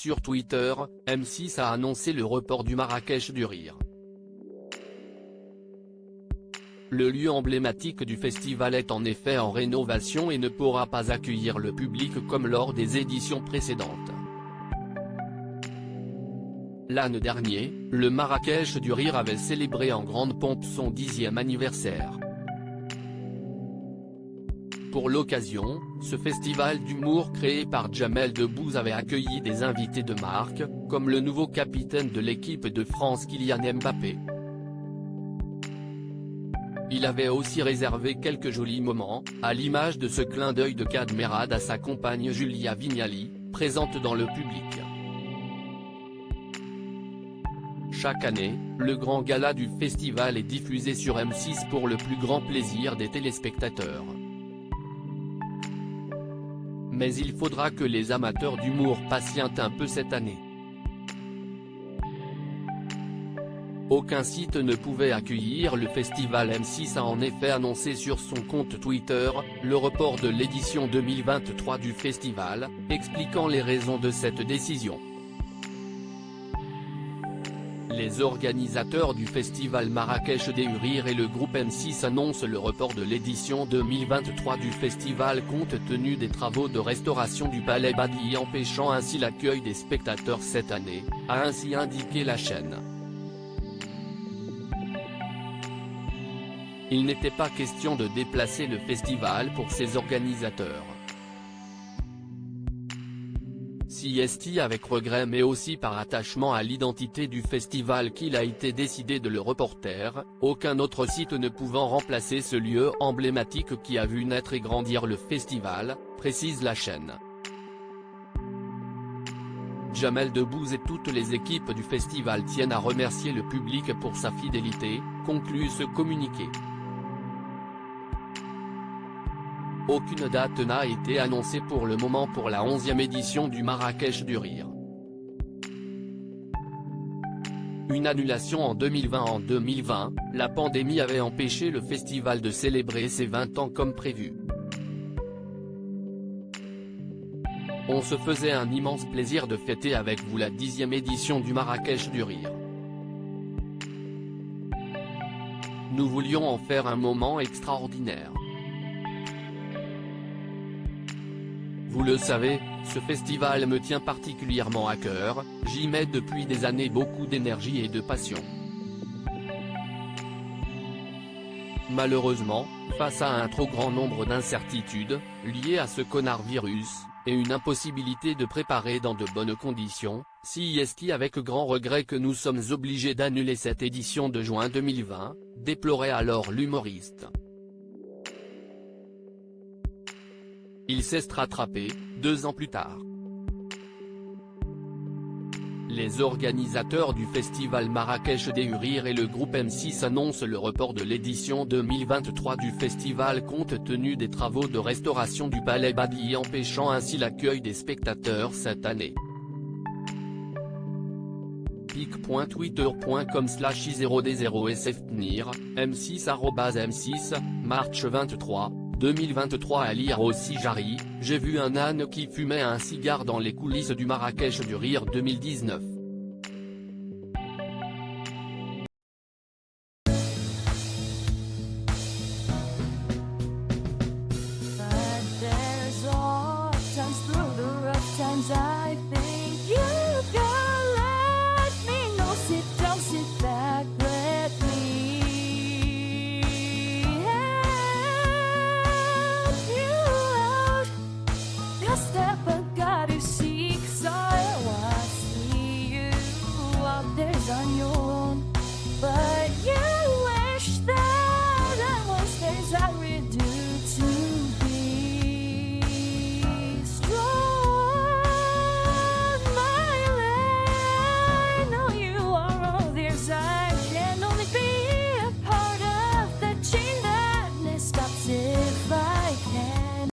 sur Twitter, M6 a annoncé le report du Marrakech du Rire. Le lieu emblématique du festival est en effet en rénovation et ne pourra pas accueillir le public comme lors des éditions précédentes. L'an dernier, le Marrakech du Rire avait célébré en grande pompe son 10e anniversaire. Pour l'occasion, ce festival d'humour créé par Jamel Debbouze avait accueilli des invités de marque, comme le nouveau capitaine de l'équipe de France Kylian Mbappé. Il avait aussi réservé quelques jolis moments, à l'image de ce clin d'œil de Kad Merad à sa compagne Julia Vignali, présente dans le public. Chaque année, le grand gala du festival est diffusé sur M6 pour le plus grand plaisir des téléspectateurs. Mais il faudra que les amateurs d'humour patientent un peu cette année. Aucun site ne pouvait accueillir le festival. M6 a en effet annoncé sur son compte Twitter, le report de l'édition 2023 du festival, expliquant les raisons de cette décision. Les organisateurs du festival Marrakech du Rire et le groupe M6 annoncent le report de l'édition 2023 du festival compte tenu des travaux de restauration du Palais Badi empêchant ainsi l'accueil des spectateurs cette année, a ainsi indiqué la chaîne. Il n'était pas question de déplacer le festival pour ses organisateurs. C'est avec regret mais aussi par attachement à l'identité du festival qu'il a été décidé de le reporter, aucun autre site ne pouvant remplacer ce lieu emblématique qui a vu naître et grandir le festival, précise la chaîne. Jamel Debbouze et toutes les équipes du festival tiennent à remercier le public pour sa fidélité, conclut ce communiqué. Aucune date n'a été annoncée pour le moment pour la 11e édition du Marrakech du Rire. Une annulation en 2020. En 2020, la pandémie avait empêché le festival de célébrer ses 20 ans comme prévu. On se faisait un immense plaisir de fêter avec vous la 10e édition du Marrakech du Rire. Nous voulions en faire un moment extraordinaire. Vous le savez, ce festival me tient particulièrement à cœur, j'y mets depuis des années beaucoup d'énergie et de passion. Malheureusement, face à un trop grand nombre d'incertitudes, liées à ce connard virus, et une impossibilité de préparer dans de bonnes conditions, c'est avec grand regret que nous sommes obligés d'annuler cette édition de juin 2020, déplorait alors l'humoriste. Il s'est rattrapé, 2 ans plus tard. Les organisateurs du festival Marrakech du Rire et le groupe M6 annoncent le report de l'édition 2023 du festival compte tenu des travaux de restauration du Palais Badi empêchant ainsi l'accueil des spectateurs cette année. pic.twitter.com/i0d0sftnir, m6 March 23, 2023 à lire aussi Jarry, j'ai vu un âne qui fumait un cigare dans les coulisses du Marrakech du Rire 2019.